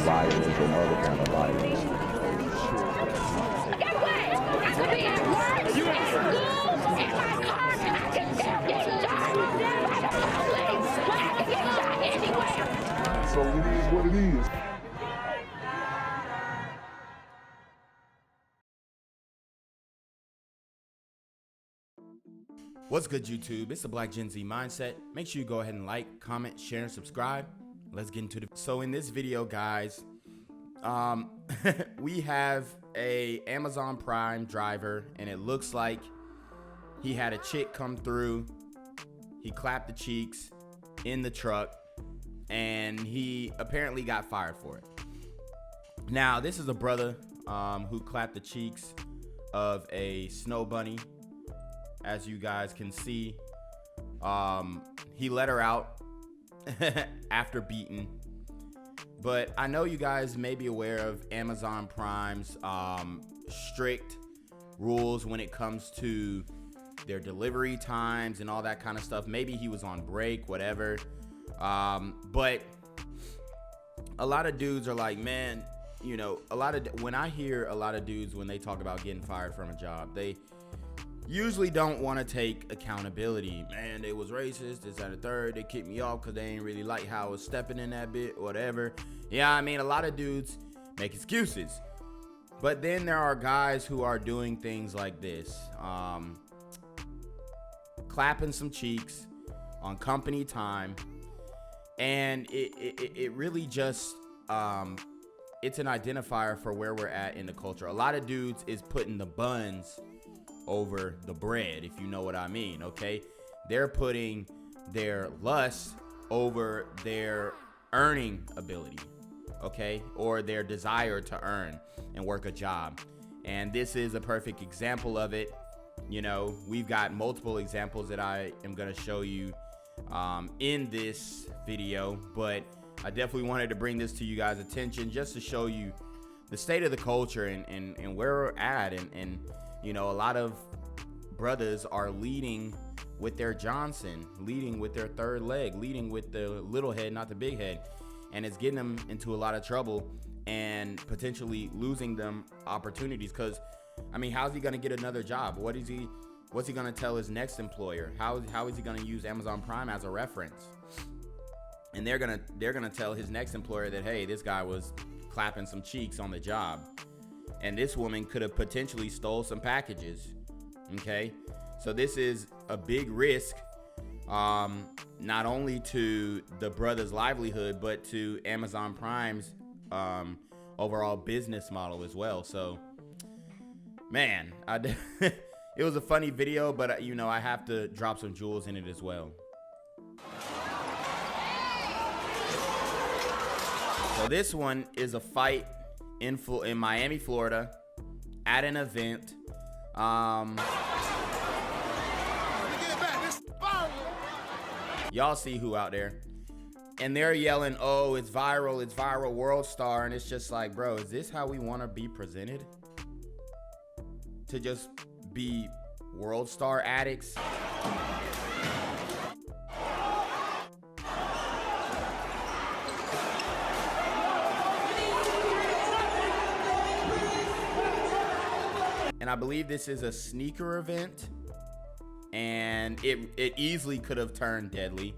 violence and other kind of violence. Get away! I could be at work, at school, in my car, I can still get shot by the police. I can get shot anywhere. So it is what it is. What's good, YouTube? It's the Black Gen Z Mindset. Make sure you go ahead and like, comment, share, and subscribe. Let's get into the... So in this video, guys, we have a Amazon Prime driver, and it looks like he had a chick come through. He clapped the cheeks in the truck, and he apparently got fired for it. Now, this is a brother who clapped the cheeks of a snow bunny. As you guys can see, he let her out after beating. But I know you guys may be aware of Amazon Prime's strict rules when it comes to their delivery times and all that kind of stuff. Maybe he was on break, whatever. But a lot of dudes are like, man, you know, when I hear a lot of dudes, when they talk about getting fired from a job, they usually don't want to take accountability. Man, they was racist, this, that, and the third. They kicked me off because they ain't really like how I was stepping in that bit, whatever. Yeah, I mean, a lot of dudes make excuses. But then there are guys who are doing things like this. Clapping some cheeks on company time. And it really just, it's an identifier for where we're at in the culture. A lot of dudes is putting the buns over the bread, if you know what I mean, okay? They're putting their lust over their earning ability, okay? Or their desire to earn and work a job. And this is a perfect example of it. You know, we've got multiple examples that I am going to show you in this video, but I definitely wanted to bring this to you guys' attention just to show you the state of the culture and where we're at. And you know, a lot of brothers are leading with their Johnson, leading with their third leg, leading with the little head, not the big head. And it's getting them into a lot of trouble and potentially losing them opportunities. Because, I mean, how's he going to get another job? What's he going to tell his next employer? How is he going to use Amazon Prime as a reference? And they're going to tell his next employer that, hey, this guy was clapping some cheeks on the job. And this woman could have potentially stole some packages, okay? So this is a big risk, not only to the brother's livelihood, but to Amazon Prime's overall business model as well. So, man, it was a funny video, but, you know, I have to drop some jewels in it as well. So this one is a fight in Miami, Florida, at an event. Y'all see who out there, and they're yelling, "Oh, it's viral, world star," and it's just like, bro, is this how we want to be presented? To just be world star addicts? And I believe this is a sneaker event, and it easily could have turned deadly.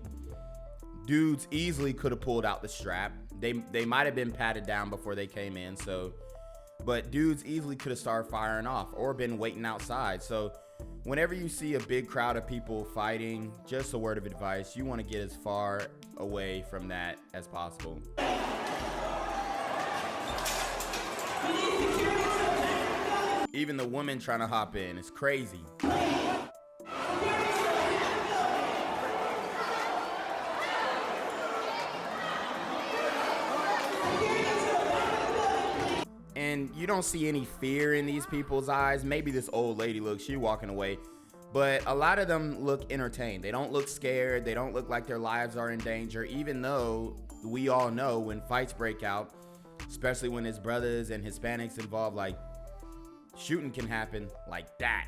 Dudes easily could have pulled out the strap. They might have been patted down before they came in, but dudes easily could have started firing off or been waiting outside. So whenever you see a big crowd of people fighting, just a word of advice, you want to get as far away from that as possible. Even the woman trying to hop in is crazy. And you don't see any fear in these people's eyes. Maybe this old lady, look, she walking away. But a lot of them look entertained. They don't look scared. They don't look like their lives are in danger, even though we all know when fights break out, especially when it's brothers and Hispanics involved, like, shooting can happen like that.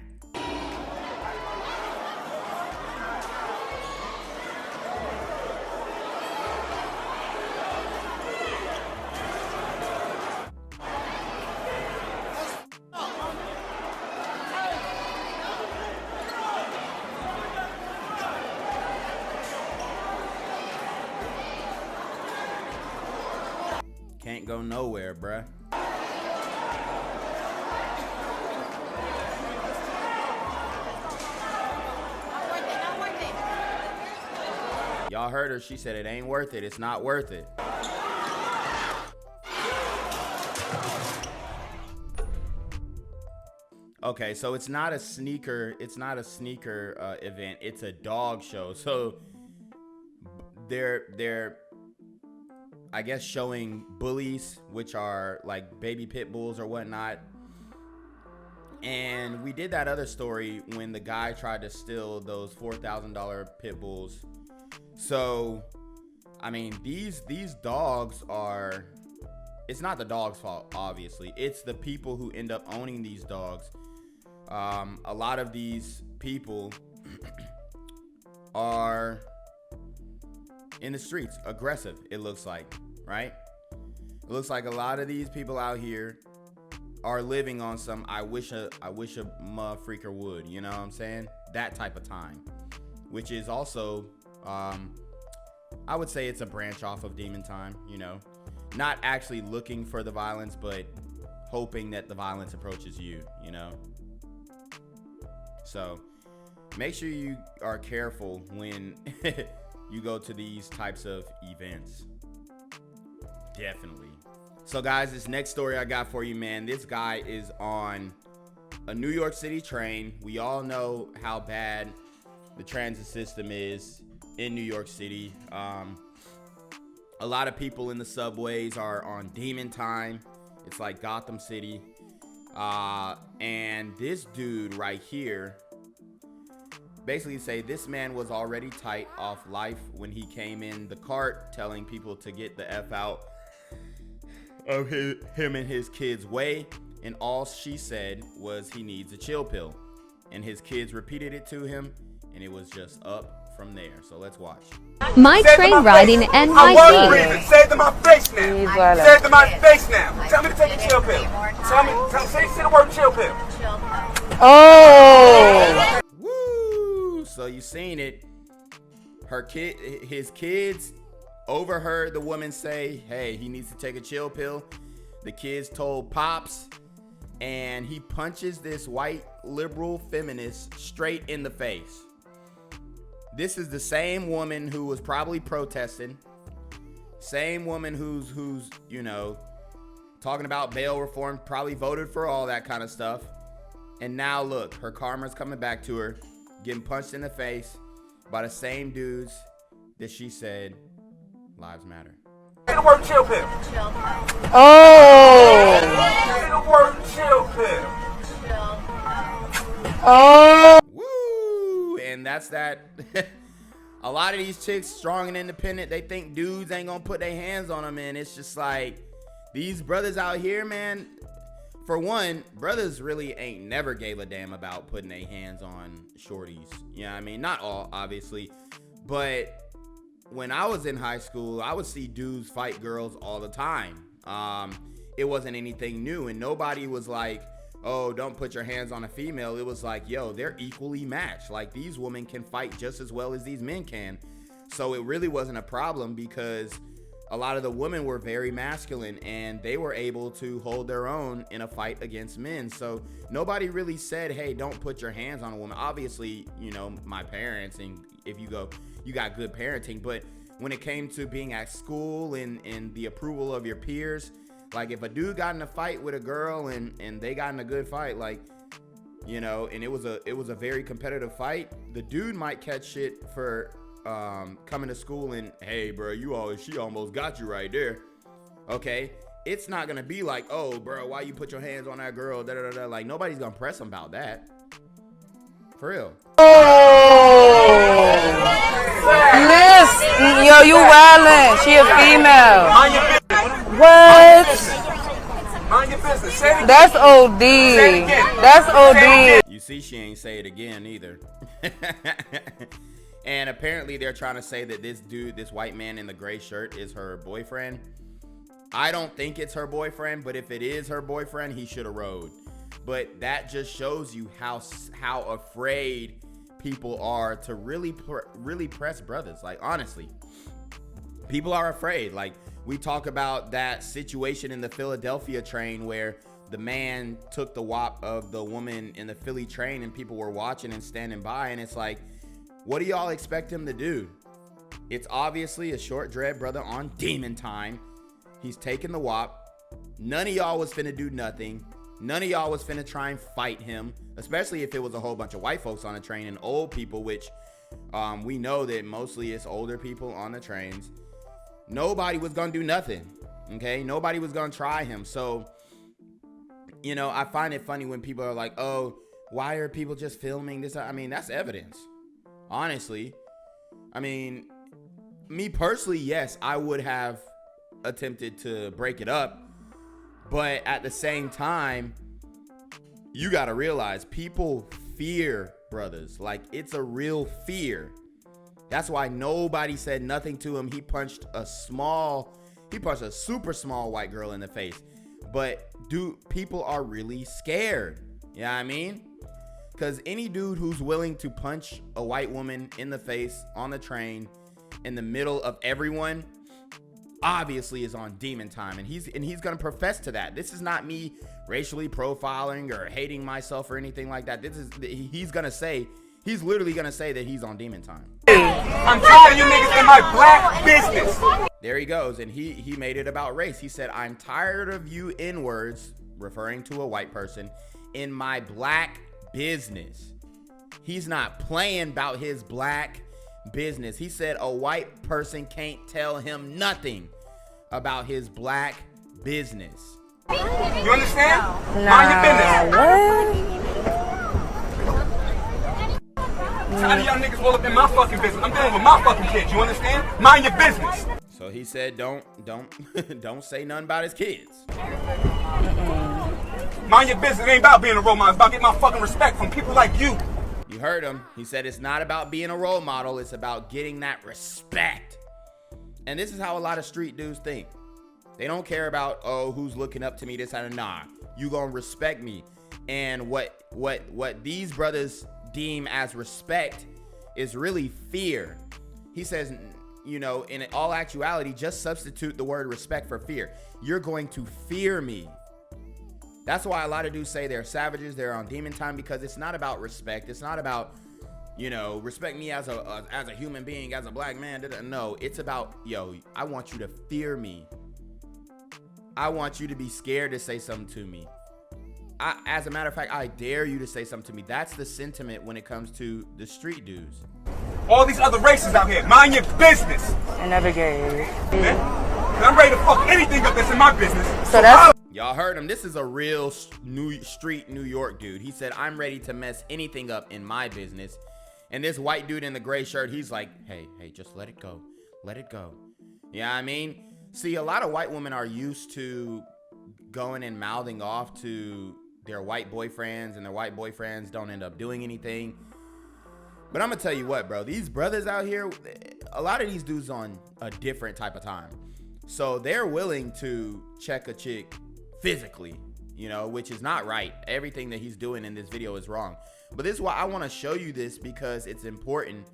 can't go nowhere, bruh. Y'all heard her. She said it ain't worth it. It's not worth it. Okay, so it's not a sneaker event. It's a dog show. So they're I guess showing bullies, which are like baby pit bulls or whatnot. And we did that other story when the guy tried to steal those $4,000 pit bulls. So, I mean, these dogs are, it's not the dog's fault, obviously. It's the people who end up owning these dogs. A lot of these people are in the streets, aggressive, it looks like, right? It looks like a lot of these people out here are living on some I wish a motherfreaker would, you know what I'm saying? That type of time, which is also, I would say it's a branch off of demon time, you know? Not actually looking for the violence, but hoping that the violence approaches you, you know? So make sure you are careful when you go to these types of events. Definitely. So guys, this next story I got for you, man, this guy is on a New York City train. We all know how bad the transit system is in New York City. A lot of people in the subways are on demon time. It's like Gotham City. And this dude right here basically say this man was already tight off life when he came in the cart telling people to get the F out of him and his kids' way, and all she said was he needs a chill pill, and his kids repeated it to him, and it was just up from there. So let's watch. My train riding NYC. I'm breathing. Say it to my face now. Say it to my face now. Tell me to take a chill pill. Say the word chill pill. Oh. Woo! So you seen it. His kids overheard the woman say, hey, he needs to take a chill pill. The kids told Pops, and he punches this white liberal feminist straight in the face. This is the same woman who was probably protesting. Same woman who's you know, talking about bail reform, probably voted for all that kind of stuff. And now look, her karma's coming back to her, getting punched in the face by the same dudes that she said lives matter. Say the word chill pill. Oh. Say the word chill pill. Oh. Woo! And that's that. A lot of these chicks, strong and independent, they think dudes ain't gonna put their hands on them, and it's just like, these brothers out here, man, for one, brothers really ain't never gave a damn about putting their hands on shorties. You know what I mean? Not all, obviously, but when I was in high school, I would see dudes fight girls all the time. It wasn't anything new, and nobody was like, oh, don't put your hands on a female. It was like, yo, they're equally matched. Like, these women can fight just as well as these men can. So it really wasn't a problem because a lot of the women were very masculine and they were able to hold their own in a fight against men. So nobody really said, hey, don't put your hands on a woman. Obviously, you know, my parents, and if you go, you got good parenting. But when it came to being at school and the approval of your peers, like if a dude got in a fight with a girl and they got in a good fight, like, you know, and it was a very competitive fight, the dude might catch shit for coming to school and, hey bro, she almost got you right there. Okay, it's not gonna be like, oh bro, why you put your hands on that girl, da da da. Like, nobody's gonna press him about that, for real. Listen, yo, you wildin'. She a female. Mind your business. What? Mind your business. Say it again. That's OD. Say it again. That's OD. You see, she ain't say it again either. And apparently they're trying to say that this dude, this white man in the gray shirt, is her boyfriend. I don't think it's her boyfriend, but if it is her boyfriend, he should have rode. But that just shows you how afraid people are to really press brothers. Like, honestly, people are afraid. Like, We talk about that situation in the Philadelphia train where the man took the wop of the woman in the Philly train and people were watching and standing by. And it's like, what do y'all expect him to do? It's obviously a short dread brother on demon time. He's taking the wop. None of y'all was finna do nothing. None of y'all was finna try and fight him, especially if it was a whole bunch of white folks on the train and old people, which we know that mostly it's older people on the trains. Nobody was gonna do nothing, okay? Nobody was gonna try him. So, you know, I find it funny when people are like, oh, why are people just filming this? I mean, that's evidence, honestly. I mean, me personally, yes, I would have attempted to break it up. But at the same time, you got to realize people fear brothers. Like, it's a real fear. That's why nobody said nothing to him. He punched a super small white girl in the face. But dude, people are really scared. You know what I mean? Because any dude who's willing to punch a white woman in the face on the train in the middle of everyone obviously is on demon time, and he's gonna profess to that. This is not me racially profiling or hating myself or anything like that. He's literally gonna say that he's on demon time. I'm tired of you niggas in my black business. There he goes, and he made it about race. He said, I'm tired of you N-words, referring to a white person, in my black business. He's not playing about his black business. He said a white person can't tell him nothing about his black business. You understand? Mind your business. How do y'all niggas roll up in my fucking business? I'm dealing with my fucking kids. You understand? Mind your business. So he said, don't say nothing about his kids. Mind your business. It ain't about being a role model. It's about getting my fucking respect from people like you. You heard him. He said it's not about being a role model. It's about getting that respect. And this is how a lot of street dudes think. They don't care about, oh, who's looking up to me, this and nah. You gonna respect me. And what these brothers deem as respect is really fear. He says, you know, in all actuality, just substitute the word respect for fear. You're going to fear me. That's why a lot of dudes say they're savages, they're on demon time, because it's not about respect. It's not about, you know, respect me as a human being, as a black man. No, it's about, yo, I want you to fear me. I want you to be scared to say something to me. As a matter of fact, I dare you to say something to me. That's the sentiment when it comes to the street dudes. All these other races out here, mind your business. I never gave. I'm ready to fuck anything up that's in my business. So that's... Y'all heard him. This is a real street New York dude. He said, I'm ready to mess anything up in my business. And this white dude in the gray shirt, he's like, hey, just let it go. Let it go. You know what I mean? See, a lot of white women are used to going and mouthing off to their white boyfriends, and their white boyfriends don't end up doing anything. But I'm going to tell you what, bro. These brothers out here, a lot of these dudes on a different type of time. So they're willing to check a chick physically, you know, which is not right. Everything that he's doing in this video is wrong. But this is why I want to show you this, because it's important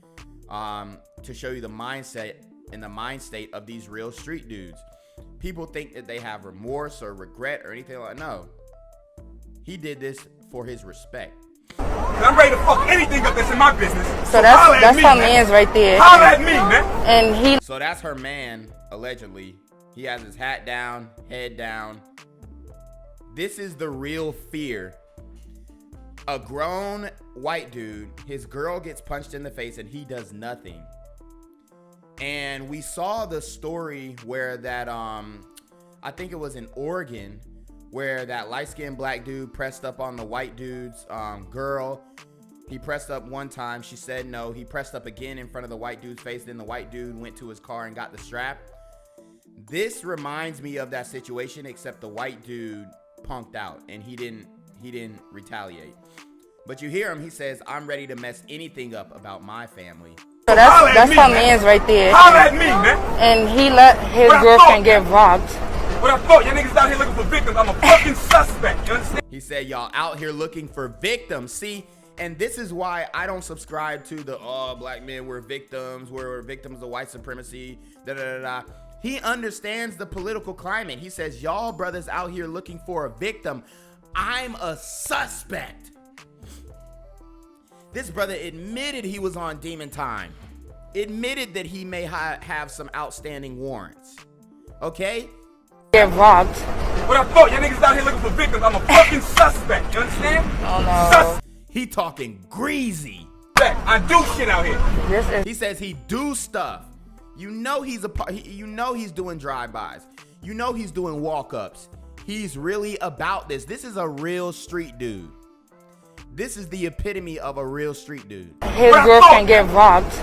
to show you the mindset and the mind state of these real street dudes. People think that they have remorse or regret or anything like that. No. He did this for his respect. I'm ready to fuck anything up that's in my business. So that's her man's right there. Holla at me, man. So that's her man, allegedly. He has his hat down, head down. This is the real fear. A grown white dude, his girl gets punched in the face and he does nothing. And we saw the story where that, I think it was in Oregon, where that light-skinned black dude pressed up on the white dude's girl. He pressed up one time. She said no. He pressed up again in front of the white dude's face. Then the white dude went to his car and got the strap. This reminds me of that situation, except the white dude punked out and he didn't retaliate. But you hear him. He says, I'm ready to mess anything up about my family. So that's her man's right there. Holla at me, man. And he let his girlfriend get robbed. What I thought, y'all niggas out here looking for victims. I'm a fucking suspect. You understand? He said, y'all out here looking for victims. See, and this is why I don't subscribe to the, oh, black men, we're victims of white supremacy, da da da da. He understands the political climate. He says, y'all brothers out here looking for a victim. I'm a suspect. This brother admitted he was on demon time. Admitted that he may have some outstanding warrants. Okay? Get robbed. What I thought, y'all niggas out here looking for victims. I'm a fucking suspect. You understand? Oh no. He talking greasy. I do shit out here. He says he do stuff. You know he's you know he's doing drive-bys. You know he's doing walk-ups. He's really about this. This is a real street dude. This is the epitome of a real street dude. His girlfriend get robbed.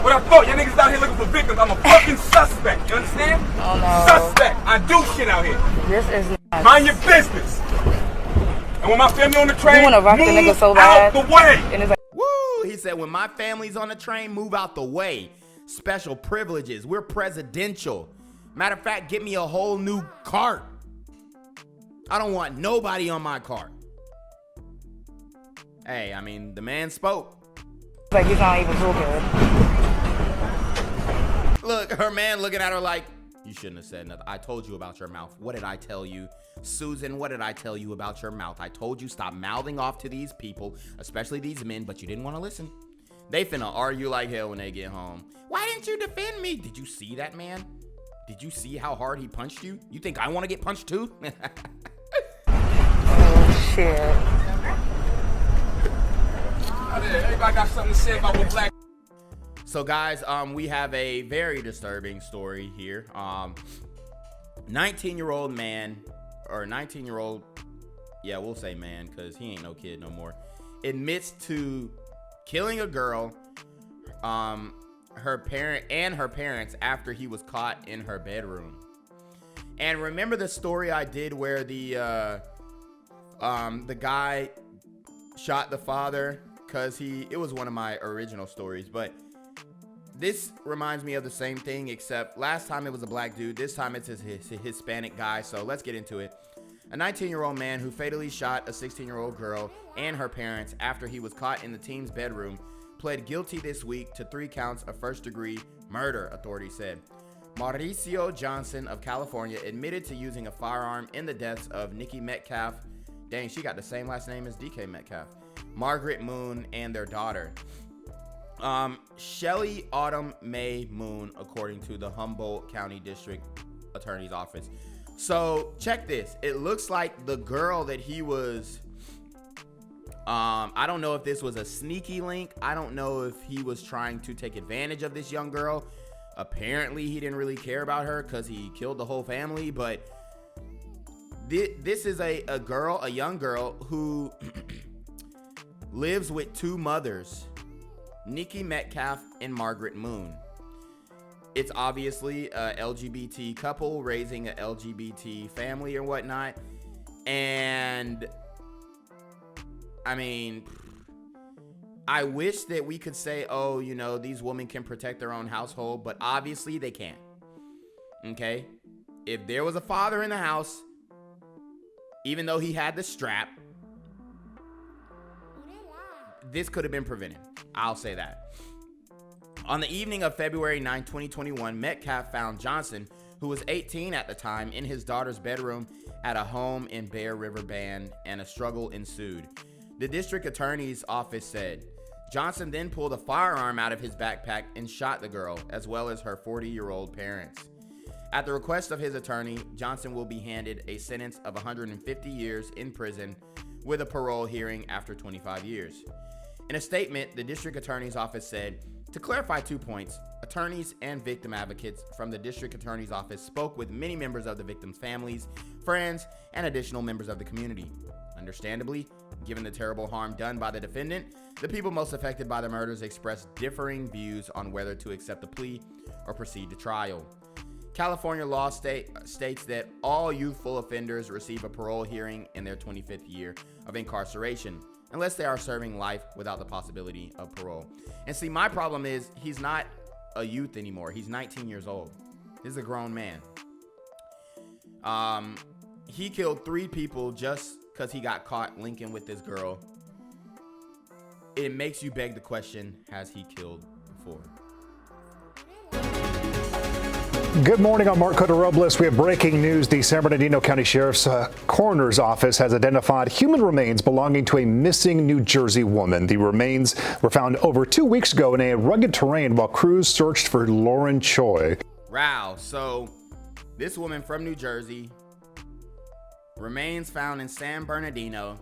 What I thought, y'all niggas out here looking for victims. I'm a fucking suspect. You understand? Oh no. Suspect. I do shit out here. This is nuts. Mind your business. And when my family on the train, You wanna rock the move nigga so out bad. the way. And it's like, Woo! He said, when my family's on the train, move out the way. Special privileges. We're presidential. Matter of fact, get me a whole new cart. I don't want nobody on my cart. Hey, I mean, the man spoke. it's like he's not even talking. Look, her man looking at her like, you shouldn't have said nothing. I told you about your mouth. What did I tell you? Susan, what did I tell you about your mouth? I told you stop mouthing off to these people, especially these men, but you didn't want to listen. They finna argue like hell when they get home. Why didn't you defend me? Did you see that man? Did you see how hard he punched you? You think I want to get punched too? Oh shit. Everybody got something to say about what black. So guys, we have a very disturbing story here. 19-year-old man, or 19-year-old, yeah, we'll say man, because he ain't no kid no more, admits to killing a girl, her parents after he was caught in her bedroom. And remember the story I did where the guy shot the father because it was one of my original stories, but this reminds me of the same thing, except last time it was a black dude. This time it's a Hispanic guy. So let's get into it. A 19-year-old man who fatally shot a 16-year-old girl and her parents after he was caught in the teen's bedroom pled guilty this week to 3 counts of first-degree murder, authorities said. Mauricio Johnson of California admitted to using a firearm in the deaths of Nikki Metcalf. Dang, she got the same last name as DK Metcalf. Margaret Moon and their daughter. Shelly Autumn May Moon, according to the Humboldt County District Attorney's Office. So check this. It looks like the girl that he was, I don't know if this was a sneaky link. I don't know if he was trying to take advantage of this young girl. Apparently he didn't really care about her because he killed the whole family. But this is a young girl who lives with 2 mothers, Nikki Metcalf and Margaret Moon. It's obviously a LGBT couple raising an LGBT family or whatnot. And I mean, I wish that we could say, oh, you know, these women can protect their own household, but obviously they can't. Okay? If there was a father in the house, even though he had the strap, this could have been prevented. I'll say that. On the evening of February 9, 2021, Metcalf found Johnson, who was 18 at the time, in his daughter's bedroom at a home in Bear River Band, and a struggle ensued. The district attorney's office said Johnson then pulled a firearm out of his backpack and shot the girl, as well as her 40-year-old parents. At the request of his attorney, Johnson will be handed a sentence of 150 years in prison with a parole hearing after 25 years. In a statement, the district attorney's office said, to clarify 2 points, attorneys and victim advocates from the district attorney's office spoke with many members of the victims' families, friends, and additional members of the community. Understandably, given the terrible harm done by the defendant, the people most affected by the murders expressed differing views on whether to accept the plea or proceed to trial. California law states that all youthful offenders receive a parole hearing in their 25th year of incarceration, unless they are serving life without the possibility of parole. And see, my problem is he's not a youth anymore. He's 19 years old. He's a grown man. He killed 3 people just because he got caught linking with this girl. It makes you beg the question, has he killed before? Good morning. I'm Mark Cota-Robles. We have breaking news. The San Bernardino County Sheriff's Coroner's Office has identified human remains belonging to a missing New Jersey woman. The remains were found over 2 weeks ago in a rugged terrain while crews searched for Lauren Cho. Wow. So this woman from New Jersey, remains found in San Bernardino.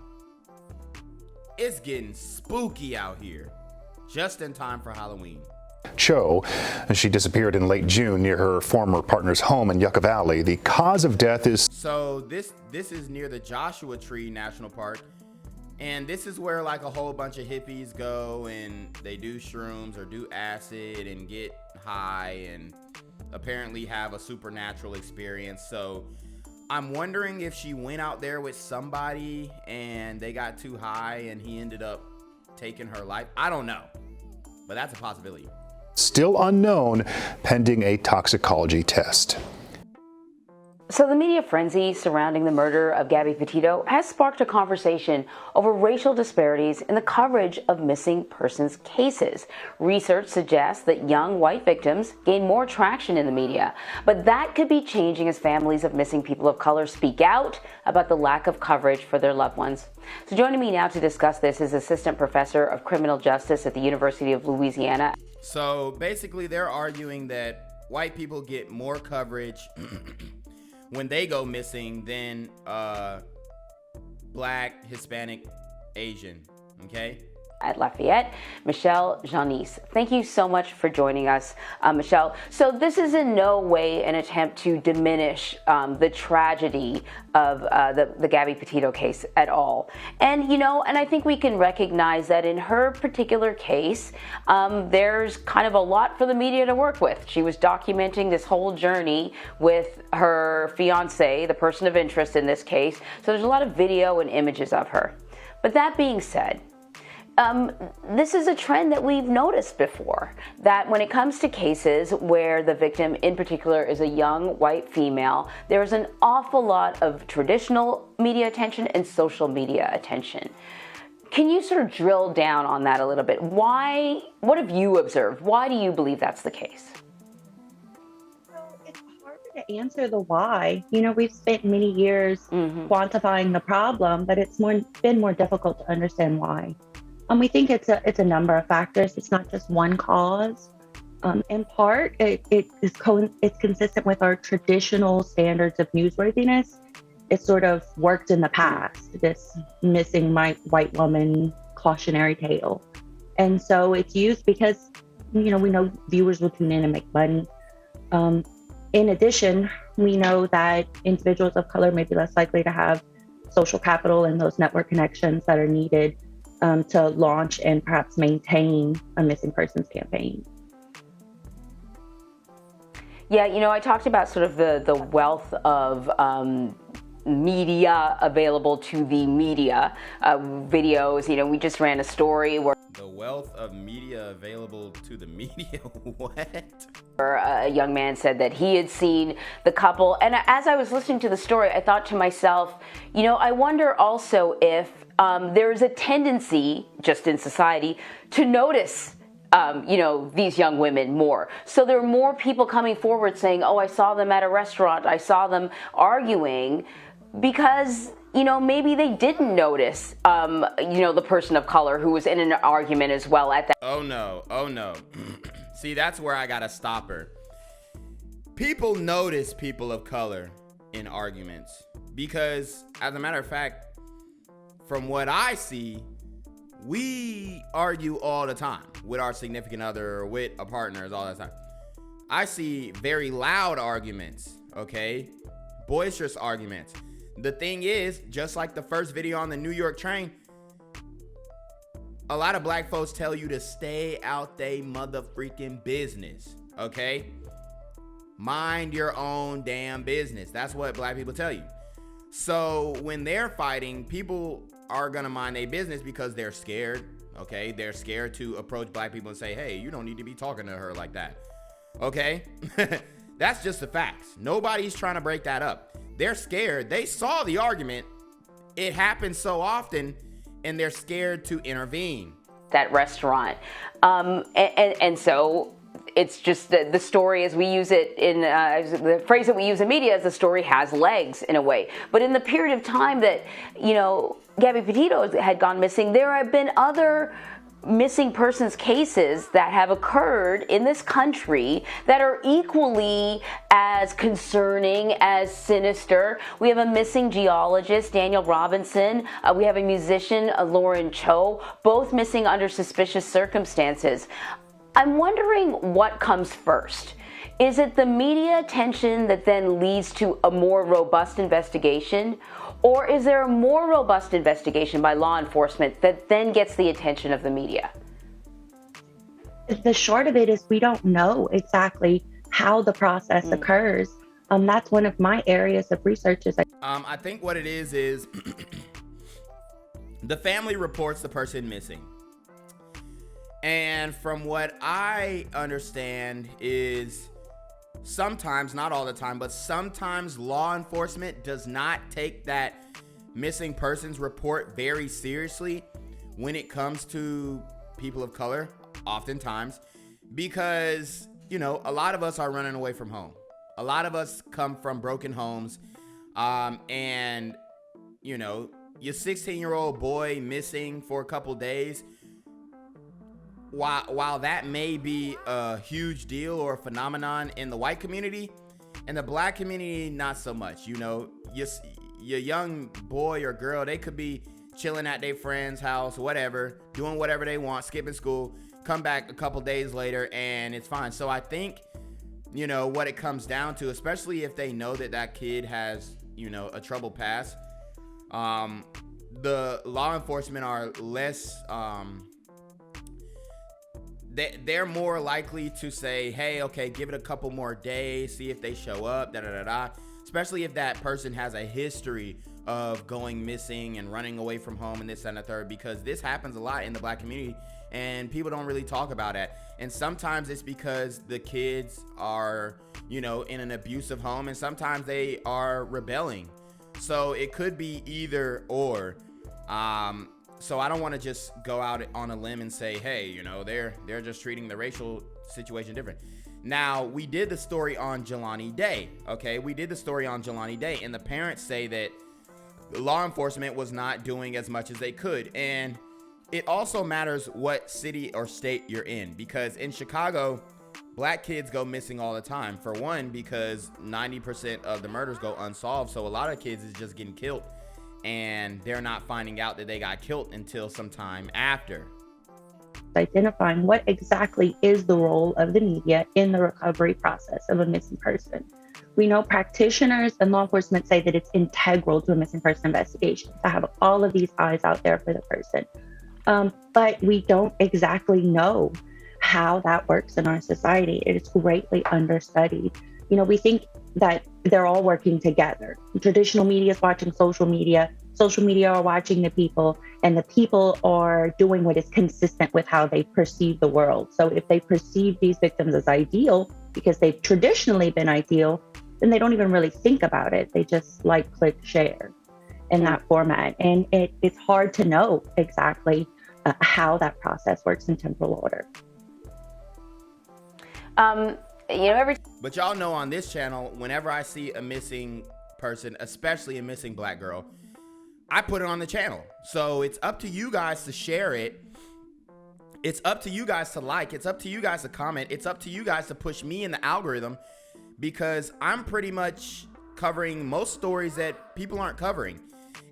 It's getting spooky out here, just in time for Halloween. Cho, she disappeared in late June near her former partner's home in Yucca Valley. The cause of death is... So this is near the Joshua Tree National Park, and this is where like a whole bunch of hippies go and they do shrooms or do acid and get high and apparently have a supernatural experience. So I'm wondering if she went out there with somebody and they got too high and he ended up taking her life. I don't know, but that's a possibility. Still unknown, pending a toxicology test. So the media frenzy surrounding the murder of Gabby Petito has sparked a conversation over racial disparities in the coverage of missing persons cases. Research suggests that young white victims gain more traction in the media, but that could be changing as families of missing people of color speak out about the lack of coverage for their loved ones. So joining me now to discuss this is Assistant Professor of Criminal Justice at the University of Louisiana. So basically they're arguing that white people get more coverage when they go missing than Black, Hispanic, Asian, okay? At Lafayette, Michelle Jannise. Thank you so much for joining us, Michelle. So this is in no way an attempt to diminish the tragedy of the Gabby Petito case at all. And, and I think we can recognize that in her particular case, there's kind of a lot for the media to work with. She was documenting this whole journey with her fiance, the person of interest in this case. So there's a lot of video and images of her. But that being said, this is a trend that we've noticed before, that when it comes to cases where the victim in particular is a young white female, there's an awful lot of traditional media attention and social media attention. Can you sort of drill down on that a little bit? Why? What have you observed? Why do you believe that's the case? It's hard to answer the why. We've spent many years quantifying the problem, but it's been more difficult to understand why. We think it's a number of factors. It's not just one cause. In part, it's consistent with our traditional standards of newsworthiness. It's sort of worked in the past, this missing white woman cautionary tale. And so it's used because, we know viewers will tune in and make money. In addition, we know that individuals of color may be less likely to have social capital and those network connections that are needed to launch and perhaps maintain a missing persons campaign. Yeah, I talked about sort of the wealth of media available to the media, videos. We just ran a story where the wealth of media available to the media. What? Where a young man said that he had seen the couple. And as I was listening to the story, I thought to myself, I wonder also if there's a tendency just in society to notice these young women more. So there are more people coming forward saying, oh, I saw them at a restaurant, I saw them arguing, because maybe they didn't notice the person of color who was in an argument as well at that. Oh no. See, that's where I gotta stop her. People notice people of color in arguments because, as a matter of fact, from what I see, we argue all the time with our significant other or with a partner all the time. I see very loud arguments, okay? Boisterous arguments. The thing is, just like the first video on the New York train, a lot of black folks tell you to stay out they mother-freaking business, okay? Mind your own damn business. That's what black people tell you. So when they're fighting, people are gonna mind their business because they're scared, okay? They're scared to approach black people and say, hey, you don't need to be talking to her like that, okay? That's just the facts. Nobody's trying to break that up. They're scared. They saw the argument. It happens so often, and they're scared to intervene. That restaurant. And so it's just the story as we use it in the phrase that we use in media is the story has legs in a way. But in the period of time that, Gabby Petito had gone missing, there have been other missing persons cases that have occurred in this country that are equally as concerning, as sinister. We have a missing geologist, Daniel Robinson. We have a musician, Lauren Cho, both missing under suspicious circumstances. I'm wondering what comes first. Is it the media attention that then leads to a more robust investigation? Or is there a more robust investigation by law enforcement that then gets the attention of the media? The short of it is we don't know exactly how the process occurs. That's one of my areas of research. I think what it is the family reports the person missing. And from what I understand is sometimes, not all the time, but sometimes law enforcement does not take that missing persons report very seriously when it comes to people of color, oftentimes, because, a lot of us are running away from home. A lot of us come from broken homes. And, your 16-year-old boy missing for a couple days, while that may be a huge deal or a phenomenon in the white community, in the black community, not so much. Your young boy or girl, they could be chilling at their friend's house, whatever, doing whatever they want, skipping school, come back a couple days later, and it's fine. So I think, what it comes down to, especially if they know that kid has, a troubled past, the law enforcement are less... They're more likely to say, hey, okay, give it a couple more days, see if they show up, especially if that person has a history of going missing and running away from home and this and the third, because this happens a lot in the black community and people don't really talk about it. And sometimes it's because the kids are, in an abusive home, and sometimes they are rebelling. So it could be either or. So I don't want to just go out on a limb and say, hey, they're just treating the racial situation different. Now, we did the story on Jelani Day, okay? We did the story on Jelani Day, and the parents say that law enforcement was not doing as much as they could. And it also matters what city or state you're in, because in Chicago, black kids go missing all the time. For one, because 90% of the murders go unsolved, so a lot of kids is just getting killed. And they're not finding out that they got killed until sometime after. Identifying what exactly is the role of the media in the recovery process of a missing person. We know practitioners and law enforcement say that it's integral to a missing person investigation to have all of these eyes out there for the person. But we don't exactly know how that works in our society. It is greatly understudied. We think that they're all working together. The traditional media is watching social media are watching the people, and the people are doing what is consistent with how they perceive the world. So if they perceive these victims as ideal, because they've traditionally been ideal, then they don't even really think about it. They just like, click, share in that format. And it's hard to know exactly how that process works in temporal order. But y'all know on this channel, whenever I see a missing person, especially a missing black girl, I put it on the channel. So it's up to you guys to share it. It's up to you guys to like. It's up to you guys to comment. It's up to you guys to push me in the algorithm, because I'm pretty much covering most stories that people aren't covering.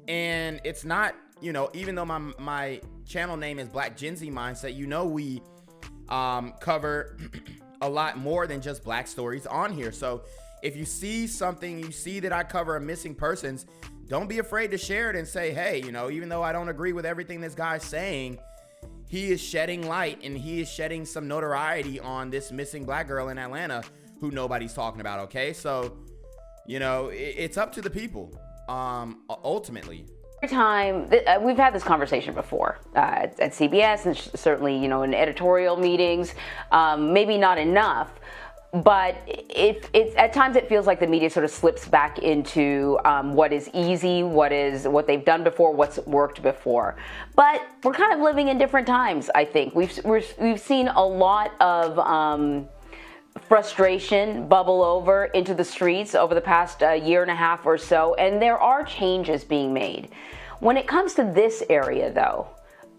And it's not, even though my channel name is Black Gen Z Mindset, we cover a lot more than just black stories on here. So if you see something, you see that I cover a missing persons, don't be afraid to share it and say, hey, even though I don't agree with everything this guy's saying, he is shedding light and he is shedding some notoriety on this missing black girl in Atlanta who nobody's talking about. Okay. So, it's up to the people, ultimately. Time we've had this conversation before at CBS, and certainly in editorial meetings, maybe not enough, but it's at times it feels like the media sort of slips back into what is easy, what they've done before, what's worked before. But we're kind of living in different times. I think we've seen a lot of frustration bubble over into the streets over the past year and a half or so, and there are changes being made. When it comes to this area, though,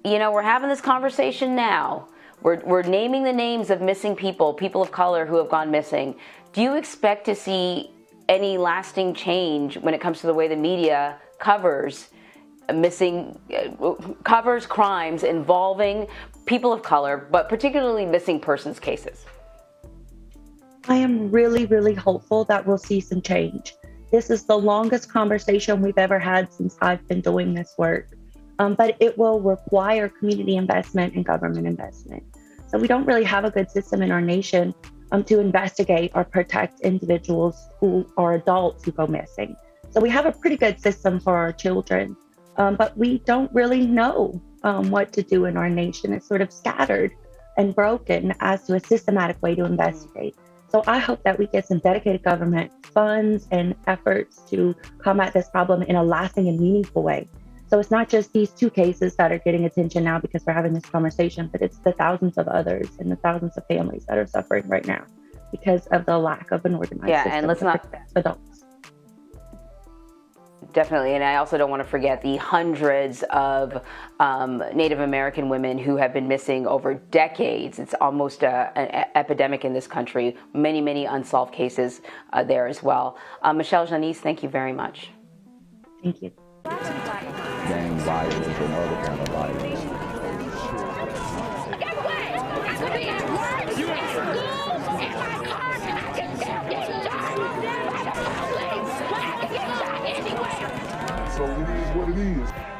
you know, we're having this conversation now. We're naming the names of missing people of color who have gone missing. Do you expect to see any lasting change when it comes to the way the media covers crimes involving people of color, but particularly missing persons cases? I am really, really hopeful that we'll see some change. This is the longest conversation we've ever had since I've been doing this work. But it will require community investment and government investment. So we don't really have a good system in our nation to investigate or protect individuals who are adults who go missing. So we have a pretty good system for our children, but we don't really know what to do in our nation. It's sort of scattered and broken as to a systematic way to investigate. So I hope that we get some dedicated government funds and efforts to combat this problem in a lasting and meaningful way. So it's not just these 2 cases that are getting attention now because we're having this conversation, but it's the thousands of others and the thousands of families that are suffering right now because of the lack of an organized system and let's not adults. Definitely, and I also don't want to forget the hundreds of Native American women who have been missing over decades. It's almost an epidemic in this country. Many, many unsolved cases there as well. Michelle, Jannise, thank you very much. Thank you. Gang violence and other kind of violence. Get away! I could be at work, at school, in my car, and I can still get shot by the police. I can get shot anywhere. So it is what it is.